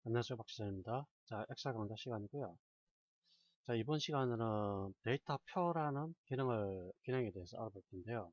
안녕하세요, 박지선입니다. 자, 엑셀 강좌 시간이고요. 자, 이번 시간에는 데이터 표라는 기능에 대해서 알아볼 텐데요.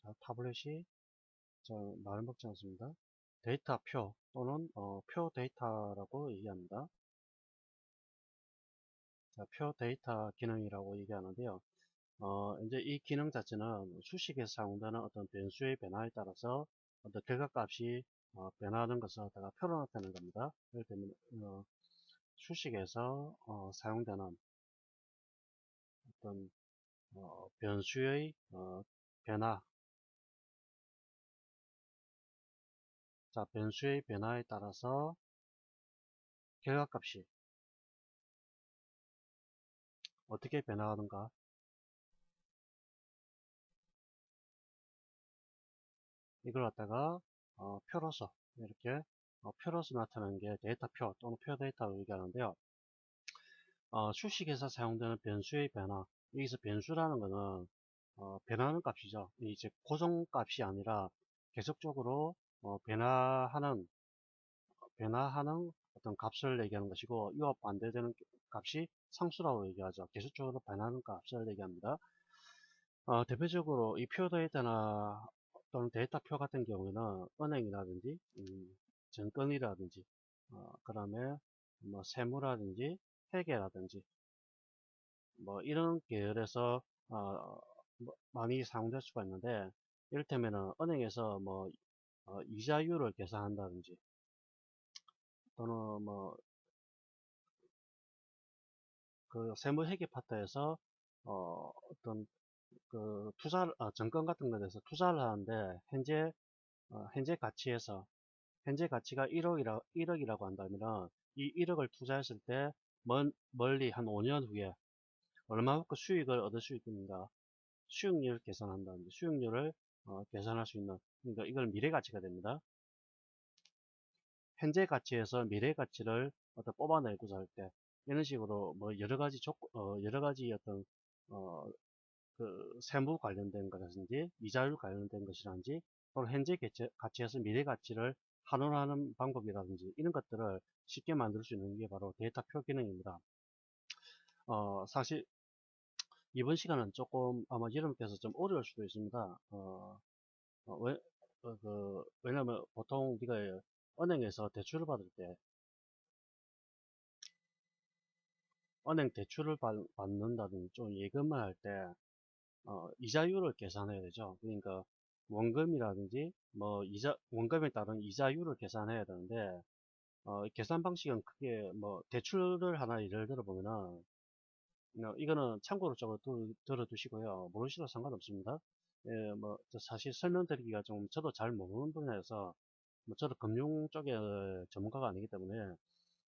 자, 타블렛이 말을 먹지 않습니다. 데이터 표 또는 표 데이터라고 얘기합니다. 자, 표 데이터 기능이라고 얘기하는데요. 이제 이 기능 자체는 수식에서 사용되는 어떤 변수의 변화에 따라서 어떤 결과값이 변화하는 것을 갖다가 표로 나타내는 겁니다. 예를 들면 수식에서 사용되는 어떤 변수의 변화. 자, 변수의 변화에 따라서 결과값이 어떻게 변화하는가. 이걸 갖다가 표로서 이렇게 표로서 나타나는 게 데이터표 또는 표 데이터로 얘기하는데요. 수식에서 사용되는 변수의 변화. 여기서 변수라는 것은 변하는 값이죠. 이제 고정값이 아니라 계속적으로 변화하는 어떤 값을 얘기하는 것이고, 이와 반대되는 값이 상수라고 얘기하죠. 계속적으로 변하는 값을 얘기합니다. 대표적으로 이 표 데이터나 또는 데이터표 같은 경우에는 은행이라든지 증권이라든지 그 다음에 뭐 세무라든지 회계라든지 뭐 이런 계열에서 많이 사용될 수가 있는데, 이를테면은 은행에서 뭐 이자율을 계산한다든지 또는 뭐 그 세무회계 파트에서 어떤 그 증권 같은 것에서 투자를 하는데, 현재 가치가 1억이라고 한다면, 이 1억을 투자했을 때 멀리 한 5년 후에 얼마만큼 수익을 얻을 수 있는가, 수익률을 계산한다는데, 수익률을 계산할 수 있는, 그러니까 이걸 미래 가치가 됩니다. 현재 가치에서 미래 가치를 어떤 뽑아내고자 할 때, 이런 식으로 뭐 여러 가지 어떤 어, 그 세무 관련된 것이라든지 이자율 관련된 것이라든지 또는 현재 가치에서 미래 가치를 환원하는 방법이라든지 이런 것들을 쉽게 만들 수 있는 게 바로 데이터표 기능입니다. 사실 이번 시간은 조금 아마 여러분께서 좀 어려울 수도 있습니다. 왜냐면 보통 우리가 은행에서 대출을 받을 때 은행 대출을 받는다든지 좀 예금을 할 때 이자율을 계산해야 되죠. 그러니까 원금이라든지 뭐 원금에 따른 이자율을 계산해야 되는데, 계산 방식은 크게 뭐 대출을 하나 예를 들어 보면은 이거는 참고로 좀 들어두시고요. 모르시도 상관없습니다. 예, 뭐 사실 설명드리기가 좀 저도 잘 모르는 분야여서, 뭐 저도 금융 쪽에 전문가가 아니기 때문에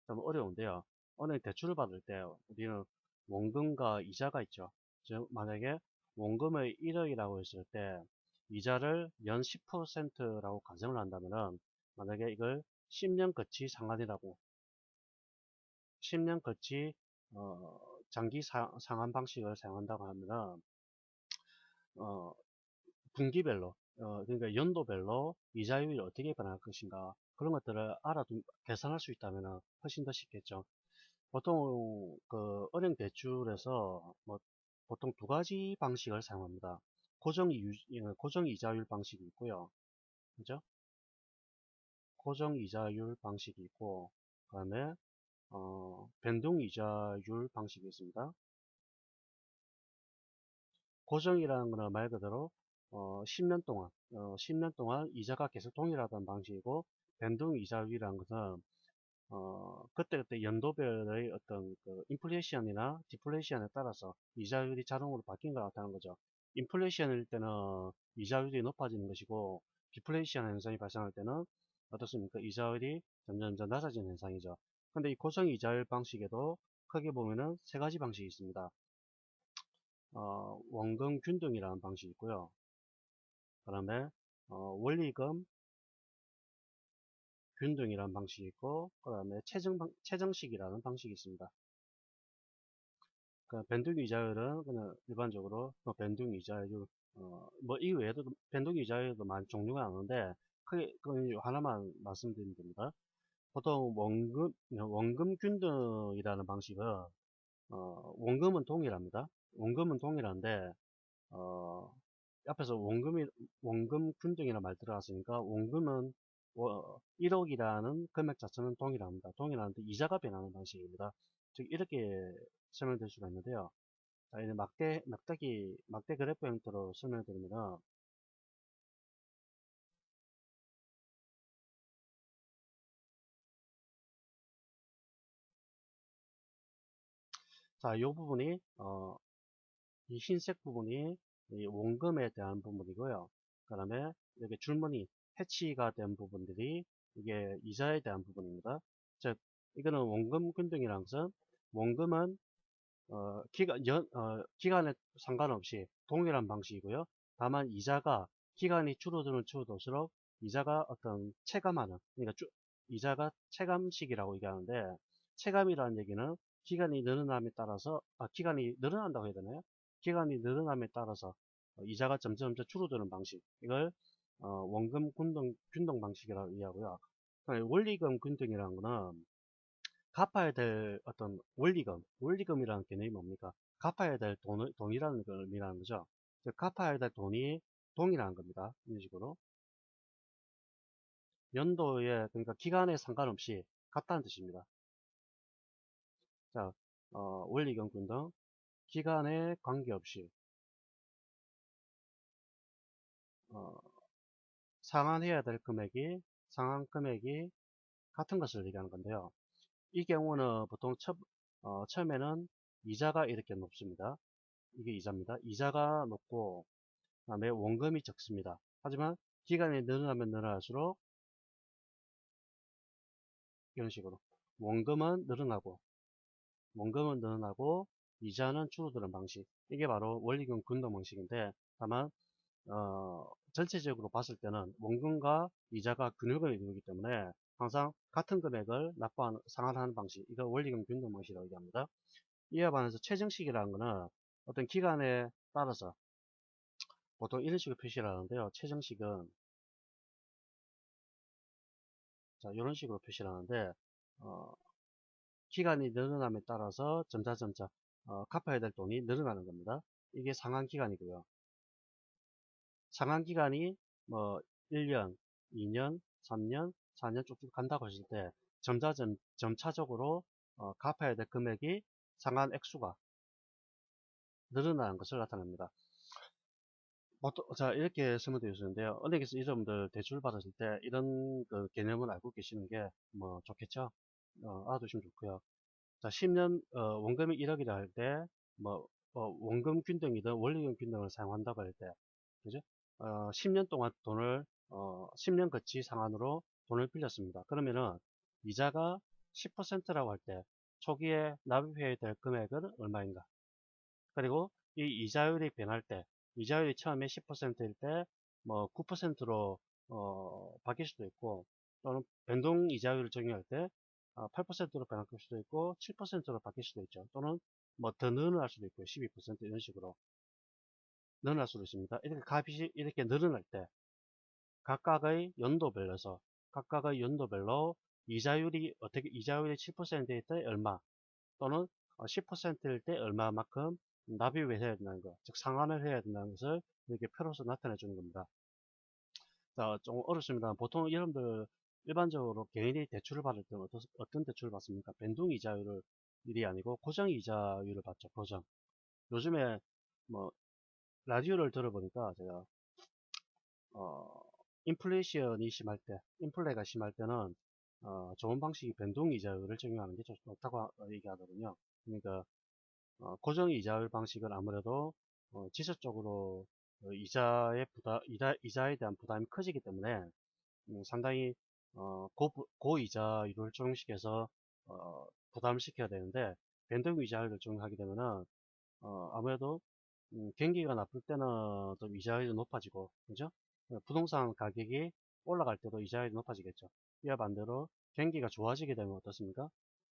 좀 어려운데요. 은행 대출을 받을 때 우리는 원금과 이자가 있죠. 즉 만약에 원금을 1억이라고 했을 때 이자를 연 10%라고 가정을 한다면은, 만약에 이걸 10년 거치 상환이라고 10년 거치 장기 상환 방식을 사용한다고 하면은 어, 분기별로 그러니까 연도별로 이자율이 어떻게 변할 것인가, 그런 것들을 계산할 수 있다면 훨씬 더 쉽겠죠. 보통 그 은행 대출에서 뭐 보통 두 가지 방식을 사용합니다. 고정 이자율 방식이 있고요. 그죠? 고정 이자율 방식이 있고, 그다음에 변동 이자율 방식이 있습니다. 고정이라는 거는 말 그대로 10년 동안 이자가 계속 동일하다는 방식이고, 변동 이자율이라는 것은 그때그때 연도별의 어떤 그 인플레이션이나 디플레이션에 따라서 이자율이 자동으로 바뀐 것 같다는 거죠. 인플레이션일 때는 이자율이 높아지는 것이고, 디플레이션 현상이 발생할 때는 어떻습니까? 이자율이 점점 낮아지는 현상이죠. 근데 이 고정 이자율 방식에도 크게 보면은 세 가지 방식이 있습니다. 원금 균등이라는 방식이 있고요. 그 다음에 원리금 균등이라는 방식이 있고, 그 다음에 채정식이라는 방식이 있습니다. 그 변동 이자율은 그냥 일반적으로 뭐 변동 이자율 뭐 이 외에도 변동 이자율도 많이 종류가 나는데 크게 그 하나만 말씀드리면 됩니다. 보통 원금 균등이라는 방식은 원금은 동일합니다. 원금은 동일한데 어, 앞에서 원금 균등이라는 말 들어갔으니까 원금은 1억이라는 금액 자체는 동일합니다. 동일한데 이자가 변하는 방식입니다. 즉 이렇게 설명될 수가 있는데요. 자, 이제 막대 그래프 형태로 설명드립니다. 자, 이 부분이 이 흰색 부분이 이 원금에 대한 부분이고요. 그 다음에 여기 줄무늬 해치가 된 부분들이 이게 이자에 대한 부분입니다. 즉 이거는 원금 균등이라는 것은 원금은 기간에 상관없이 동일한 방식이고요. 다만 이자가 기간이 줄어들면 줄어들수록 이자가 어떤 체감하는, 그러니까 이자가 체감식이라고 얘기하는데, 체감이라는 얘기는 기간이 늘어남에 따라서, 기간이 늘어난다고 해야 되나요? 기간이 늘어남에 따라서 이자가 점점 줄어드는 방식. 이걸 원금 균등 방식이라고 이해하고요. 원리금 균등이라는 거는 갚아야 될 어떤 원리금이라는 개념이 뭡니까? 갚아야 될 돈이라는 걸 의미하는 거죠. 즉, 갚아야 될 돈이 동일한 겁니다. 이런 식으로. 연도에, 그러니까 기간에 상관없이 같다는 뜻입니다. 자, 원리금 균등, 기간에 관계없이, 어, 상환해야 될 상환 금액이 같은 것을 얘기하는 건데요. 이 경우는 보통 처음에는 이자가 이렇게 높습니다. 이게 이자입니다. 이자가 높고, 그다음에 원금이 적습니다. 하지만 기간이 늘어나면 늘어날수록 이런 식으로 원금은 늘어나고 이자는 줄어드는 방식. 이게 바로 원리금 균등 방식인데, 다만 전체적으로 봤을 때는 원금과 이자가 균형을 이루기 때문에 항상 같은 금액을 상환하는 방식, 이거 원리금 균등 방식이라고 얘기합니다. 이에 반해서 최정식이라는 것은 어떤 기간에 따라서 보통 이런 식으로 표시를 하는데요. 최정식은 자, 이런 식으로 표시를 하는데, 어, 기간이 늘어남에 따라서 점차점차 갚아야 될 돈이 늘어나는 겁니다. 이게 상환기간이고요. 상환기간이 뭐 1년, 2년, 3년, 4년 쭉쭉 간다고 하실 때 점차적으로 갚아야 될 금액이 상환 액수가 늘어나는 것을 나타냅니다. 자, 이렇게 설명드릴 수 있는데요. 은행에서 여러분들 대출 받으실 때 이런 그 개념을 알고 계시는 게 뭐 좋겠죠? 알아두시면 좋고요. 자, 10년, 원금이 1억이라 할 때, 뭐, 원금 균등이든 원리금 균등을 사용한다고 할 때, 그죠? 10년 동안 10년 거치 상환으로 돈을 빌렸습니다. 그러면은, 이자가 10%라고 할 때, 초기에 납입해야 될 금액은 얼마인가? 그리고 이 이자율이 변할 때, 이자율이 처음에 10%일 때, 뭐, 9%로, 바뀔 수도 있고, 또는 변동 이자율을 적용할 때, 8%로 변할 수도 있고, 7%로 바뀔 수도 있죠. 또는 뭐 더 늘어날 수도 있고, 12% 이런 식으로 늘어날 수도 있습니다. 이렇게 값이 이렇게 늘어날 때, 각각의 연도별로 이자율이 7%일 때 얼마, 또는 10%일 때 얼마만큼 납입을 해야 된다는 것, 즉 상환을 해야 된다는 것을 이렇게 표로서 나타내 주는 겁니다. 자, 좀 어렵습니다. 보통 여러분들 일반적으로 개인이 대출을 받을 때는 어떤 대출을 받습니까? 변동 이자율이 아니고 고정 이자율을 받죠. 고정. 요즘에 뭐 라디오를 들어보니까 제가 어, 인플레가 심할 때는 좋은 방식이 변동 이자율을 적용하는 게 좋다고 얘기하거든요. 그러니까 고정 이자율 방식은 아무래도 지속적으로 이자에 대한 부담이 커지기 때문에 상당히 고이자율을 적용시켜서 부담을 시켜야 되는데 변동 이자율을 적용하게 되면은 아무래도 경기가 나쁠 때는 좀 이자율이 높아지고 그죠? 부동산 가격이 올라갈 때도 이자율이 높아지겠죠. 이와 반대로 경기가 좋아지게 되면 어떻습니까?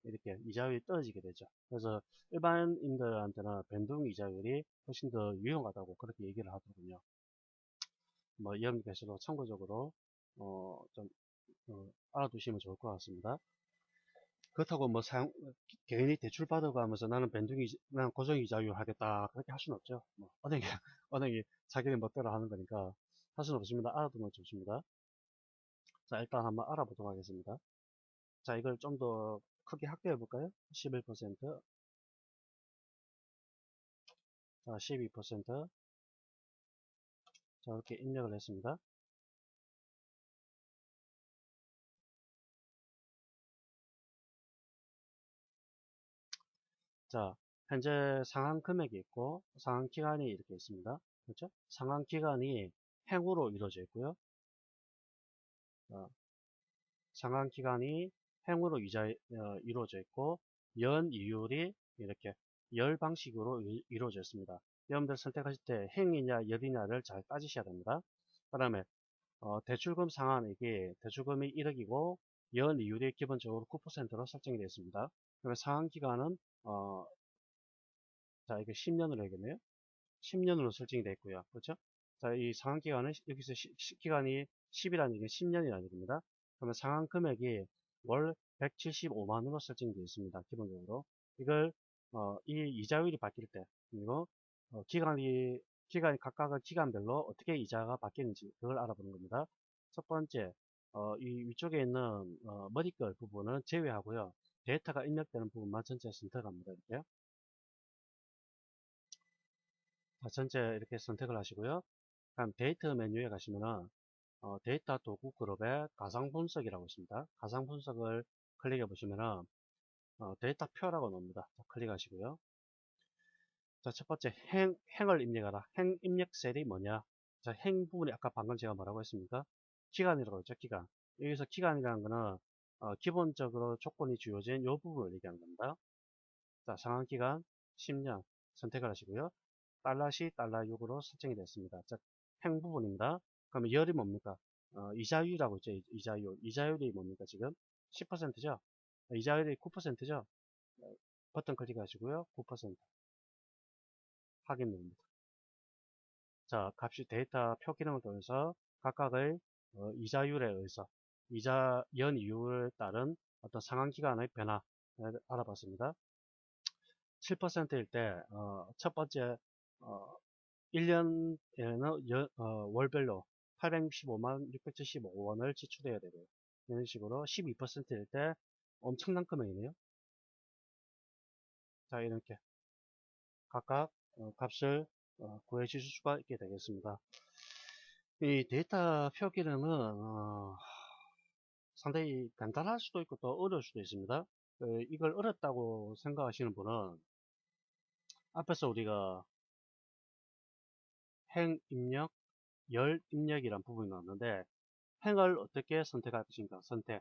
이렇게 이자율이 떨어지게 되죠. 그래서 일반인들한테는 변동 이자율이 훨씬 더 유용하다고 그렇게 얘기를 하더군요. 뭐 여러분께서도 참고적으로 좀 알아두시면 좋을 것 같습니다. 그렇다고 뭐 개인이 대출 받아가면서 나는 고정이자율 하겠다 그렇게 할 수는 없죠. 뭐 은행이 은행이 자기네 멋대로 하는 거니까 할 수는 없습니다. 알아두면 좋습니다. 자, 일단 한번 알아보도록 하겠습니다. 자, 이걸 좀 더 크게 확대해 볼까요? 11%, 자, 12%, 자, 이렇게 입력을 했습니다. 자, 현재 상환 금액이 있고 상환 기간이 이렇게 있습니다. 그렇죠? 상환 기간이 행으로 이루어져 있고요. 상환 기간이 행으로 이루어져 있고 연 이율이 이렇게 열 방식으로 이루어져 있습니다. 여러분들 선택하실 때 행이냐 열이냐를 잘 따지셔야 됩니다. 그 다음에 대출금 상환액이 대출금이 1억이고 연 이율이 기본적으로 9%로 설정이 되어 있습니다. 그러면 상환 기간은 자, 이게 10년으로 해야겠네요. 10년으로 설정이 되어 있고요. 그렇죠? 자, 이 상환 기간은 여기서 기간이 10이라는 얘기는 10년이라는 얘기입니다. 그러면 상환 금액이 월 175만원으로 설정되어 있습니다. 기본적으로. 이걸, 이 이자율이 바뀔 때, 그리고, 기간이 각각의 기간별로 어떻게 이자가 바뀌는지, 그걸 알아보는 겁니다. 첫 번째, 이 위쪽에 있는, 머리글 부분은 제외하고요. 데이터가 입력되는 부분만 전체 선택합니다. 이렇게. 자, 전체 이렇게 선택을 하시고요. 다음 데이터 메뉴에 가시면은 데이터 도구 그룹에 가상 분석이라고 있습니다. 가상 분석을 클릭해 보시면은 데이터 표라고 나옵니다. 자, 클릭하시고요. 자, 첫 번째 행을 입력하라. 행 입력 셀이 뭐냐? 자, 행 부분이 아까 방금 제가 뭐라고 했습니까? 기간이라고 했죠. 기간. 여기서 기간이라는 거는 기본적으로 조건이 주어진 이 부분을 얘기하는 겁니다. 자, 상환 기간 10년 선택을 하시고요. 달러시 달러 6으로 설정이 됐습니다. 자, 행 부분입니다. 그러면 열이 뭡니까? 이자율이라고 있죠. 이자율. 이자율이 뭡니까? 지금 10%죠? 이자율이 9%죠? 버튼 클릭하시고요. 9% 확인 누릅니다. 자, 값이 데이터 표 기능을 통해서 각각의 이자율에 의해서 연 이율에 따른 어떤 상환 기간의 변화를 알아봤습니다. 7%일 때, 첫 번째, 1년에는 월별로 865만 675원을 지출해야 되고요. 이런 식으로 12%일 때 엄청난 금액이네요. 자, 이렇게 각각 값을 구해 주실 수가 있게 되겠습니다. 이 데이터 표 기능은 상당히 간단할 수도 있고 또 어려울 수도 있습니다. 이걸 어렵다고 생각하시는 분은 앞에서 우리가 행 입력, 열 입력이란 부분이 나왔는데 행을 어떻게 선택할 것인가 선택,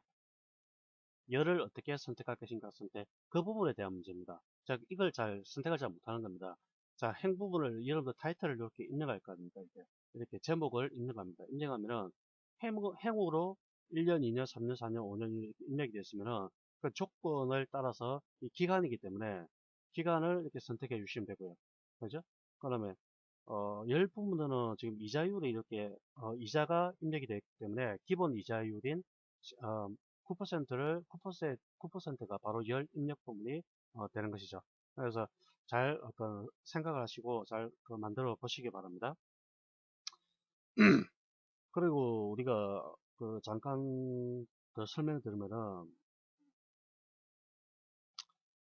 열을 어떻게 선택할 것인가 선택, 그 부분에 대한 문제입니다. 자, 이걸 선택을 잘 못하는 겁니다. 자, 행 부분을 여러분들 타이틀을 이렇게 입력할 거 아닙니까? 이렇게 제목을 입력합니다. 입력하면은 행으로 1년, 2년, 3년, 4년, 5년 이렇게 입력이 됐으면은 그 조건을 따라서 이 기간이기 때문에 기간을 이렇게 선택해 주시면 되고요. 그죠? 그러면 열 부분은 지금 이자율이 이렇게 이자가 입력이 되기 때문에 기본 이자율인 9%를 9%가 바로 열 입력 부분이 되는 것이죠. 그래서 잘 어떤 생각을 하시고 잘 만들어 보시기 바랍니다. 그리고 우리가 잠깐 더 설명을 드리면은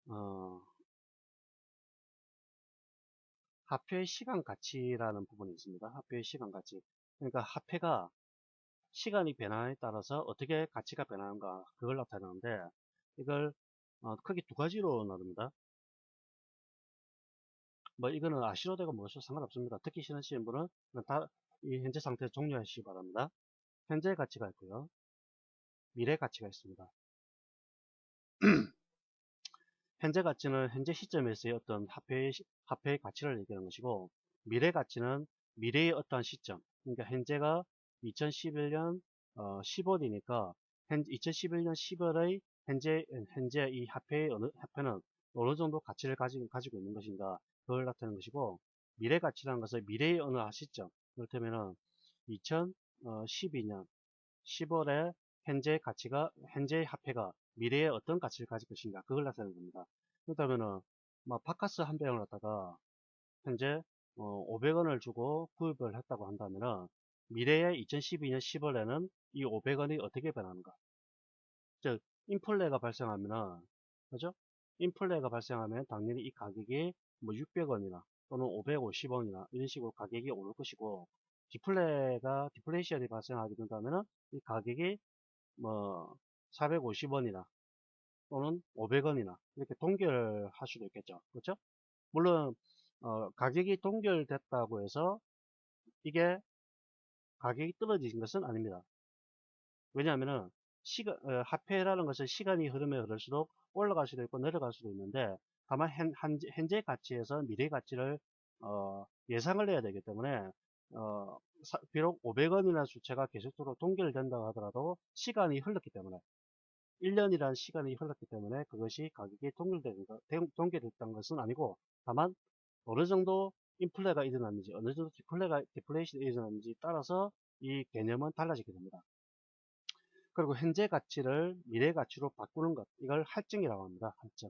어, 화폐의 시간 가치라는 부분이 있습니다. 화폐의 시간 가치. 그러니까 화폐가 시간이 변화에 따라서 어떻게 가치가 변하는가 그걸 나타내는데 이걸 크게 두 가지로 나눕니다. 뭐 이거는 아시로 되고 뭐셔도 상관없습니다. 듣기 싫으신 분은 다 이 현재 상태 종료하시기 바랍니다. 현재 가치가 있고요. 미래 가치가 있습니다. 현재 가치는 현재 시점에서의 어떤 화폐의 가치를 얘기하는 것이고 미래 가치는 미래의 어떠한 시점 그러니까 현재가 2011년 10월이니까 2011년 10월의 현재 이 화폐는 어느 정도 가치를 가지고 있는 것인가, 그걸 나타내는 것이고, 미래 가치라는 것은 미래의 어느 시점, 그렇다면은 2012년 10월에 현재의 화폐가 미래에 어떤 가치를 가질 것인가, 그걸 나타내는 겁니다. 그렇다면은 바카스 한 병을 갖다가 현재 500원을 주고 구입을 했다고 한다면은 미래의 2012년 10월에는 이 500원이 어떻게 변하는가? 즉 인플레가 발생하면은, 그죠? 인플레가 발생하면 당연히 이 가격이 뭐 600원이나 또는 550원이나 이런 식으로 가격이 오를 것이고, 디플레이션이 발생하게 된다면은 이 가격이 뭐 450원이나 또는 500원이나 이렇게 동결할 수도 있겠죠. 그렇죠? 물론 가격이 동결됐다고 해서 이게 가격이 떨어지는 것은 아닙니다. 왜냐하면은 화폐라는 것은 시간이 흐르면 흐를수록 올라갈 수도 있고 내려갈 수도 있는데, 다만 현재 가치에서 미래 가치를 예상을 해야 되기 때문에 비록 500원이라는 수치가 계속적으로 동결된다고 하더라도 시간이 흘렀기 때문에, 1년이라는 시간이 흘렀기 때문에 그것이 가격이 동결됐다는 것은 아니고, 다만 어느 정도 인플레가 일어났는지 어느 정도 디플레이션이 일어났는지 따라서 이 개념은 달라지게 됩니다. 그리고 현재 가치를 미래 가치로 바꾸는 것, 이걸 할증이라고 합니다. 할증.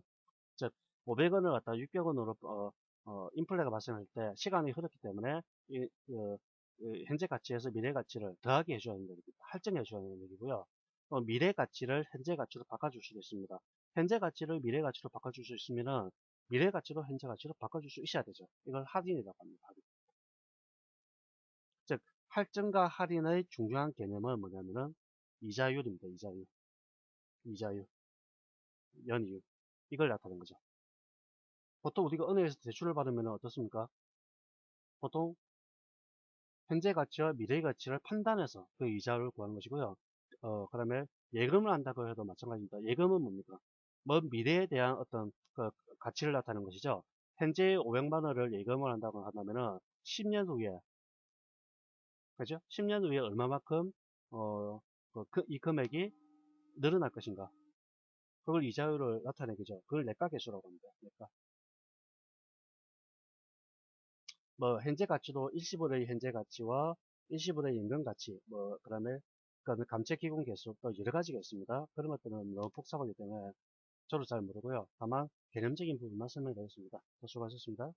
즉 500원을 갖다 600원으로 인플레가 발생할 때 시간이 흐르기 때문에 현재 가치에서 미래 가치를 더하게 해줘야 하는 얘기입니다. 할증해 줘야 하는 얘기고요. 미래 가치를 현재 가치로 바꿔줄 수도 있습니다. 현재 가치를 미래 가치로 바꿔줄 수 있으면은 미래 가치로 현재 가치로 바꿔줄 수 있어야 되죠. 이걸 할인이라고 합니다. 할인. 즉 할증과 할인의 중요한 개념은 뭐냐면은 이자율입니다. 이자율, 연이율, 이걸 나타내는 거죠. 보통 우리가 은행에서 대출을 받으면 어떻습니까? 보통 현재 가치와 미래 가치를 판단해서 그 이자를 구하는 것이고요. 그 다음에 예금을 한다고 해도 마찬가지입니다. 예금은 뭡니까? 먼 미래에 대한 어떤 그 가치를 나타내는 것이죠. 현재 500만 원을 예금을 한다고 한다면은 10년 후에, 그죠? 10년 후에 얼마만큼 이 금액이 늘어날 것인가? 그걸 이자율을 나타내겠죠. 그걸 내과계수라고 합니다. 내과. 뭐 현재 가치도 일시불의 현재 가치와 일시불의 연금 가치, 뭐 그다음에 감채 기본 계수, 또 여러 가지가 있습니다. 그런 것들은 너무 복잡하기 때문에 저도 잘 모르고요. 다만 개념적인 부분만 설명드리겠습니다. 수고하셨습니다.